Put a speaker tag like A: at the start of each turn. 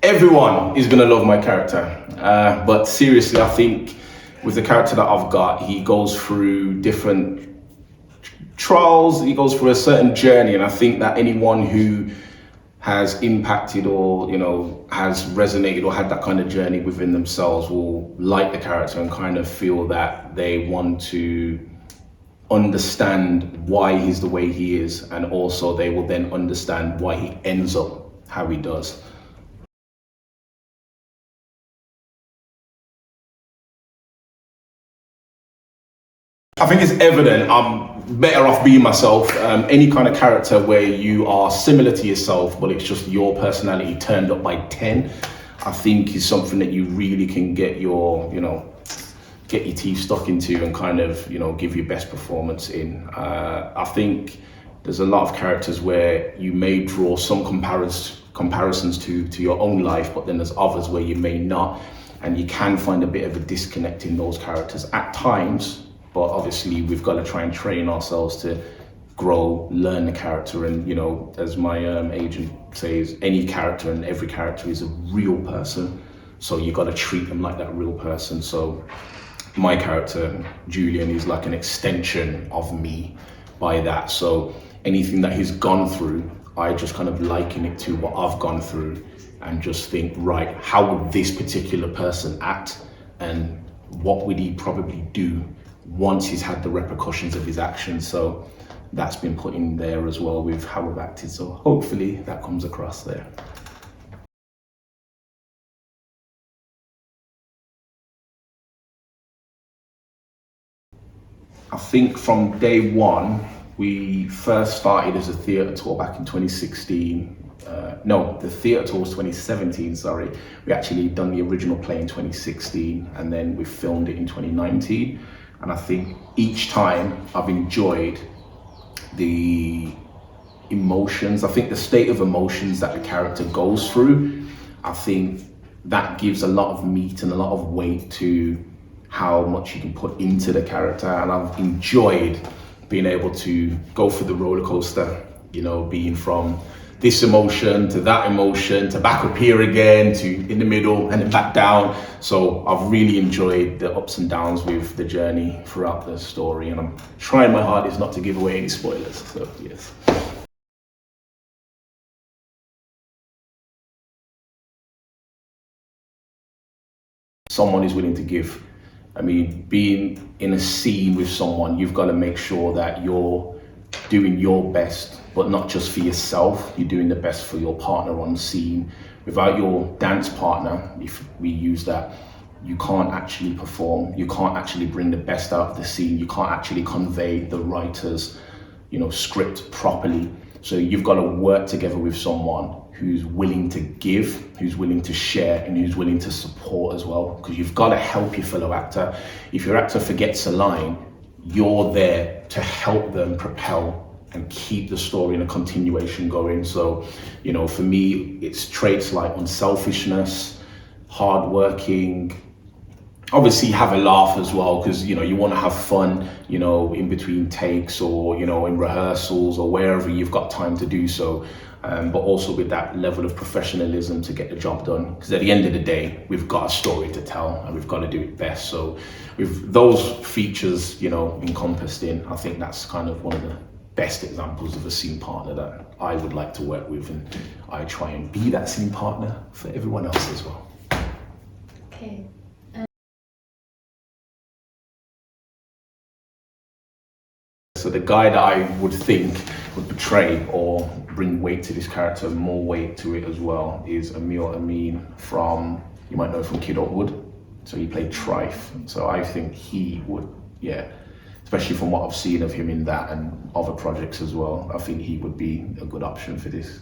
A: Everyone is gonna love my character, but seriously, I think with the character that I've got, he goes through different trials, he goes through a certain journey, and I think that anyone who has impacted or has resonated or had that kind of journey within themselves will like the character and kind of feel that they want to understand why he's the way he is, and also they will then understand why he ends up how he does. I think it's evident I'm better off being myself. Any kind of character where you are similar to yourself, but it's just your personality turned up by 10, I think is something that you really can get your teeth stuck into and kind of, give your best performance in. I think there's a lot of characters where you may draw some comparisons to your own life, but then there's others where you may not, and you can find a bit of a disconnect in those characters at times. But obviously we've got to try and train ourselves to grow, learn the character, and as my agent says, any character and every character is a real person, so you got to treat them like that real person. So my character Julian is like an extension of me by that. So anything that he's gone through, I just kind of liken it to what I've gone through and just think, right, how would this particular person act, and what would he probably do once he's had the repercussions of his actions. So that's been put in there as well with how I've acted. So hopefully that comes across there. I think from day one, we first started as a theatre tour back in 2016. No, the theatre tour was 2017, sorry. We actually done the original play in 2016, and then we filmed it in 2019. And I think each time I've enjoyed the emotions, I think the state of emotions that the character goes through, I think that gives a lot of meat and a lot of weight to how much you can put into the character. And I've enjoyed being able to go through the roller coaster, being from this emotion to that emotion to back up here again to in the middle and then back down. So I've really enjoyed the ups and downs with the journey throughout the story, and I'm trying my hardest not to give away any spoilers. So yes. Someone is willing to give. I mean, being in a scene with someone, you've got to make sure that you're doing your best, but not just for yourself. You're doing the best for your partner on scene. Without your dance partner, if we use that, you can't actually perform. You can't actually bring the best out of the scene. You can't actually convey the writer's, script properly. So you've got to work together with someone who's willing to give, who's willing to share, and who's willing to support as well. Because you've got to help your fellow actor. If your actor forgets a line, you're there to help them propel and keep the story and a continuation going. So, for me, it's traits like unselfishness, hardworking, obviously have a laugh as well, because you want to have fun, in between takes or in rehearsals or wherever you've got time to do so, but also with that level of professionalism to get the job done, because at the end of the day we've got a story to tell and we've got to do it best. So with those features encompassed in, I think that's kind of one of the best examples of a scene partner that I would like to work with, and I try and be that scene partner for everyone else as well.
B: Okay.
A: So the guy that I would think would portray or bring weight to this character, more weight to it as well, is Emil Amin from, you might know from Kid Up Wood. So he played Trife. So I think he would, especially from what I've seen of him in that and other projects as well, I think he would be a good option for this.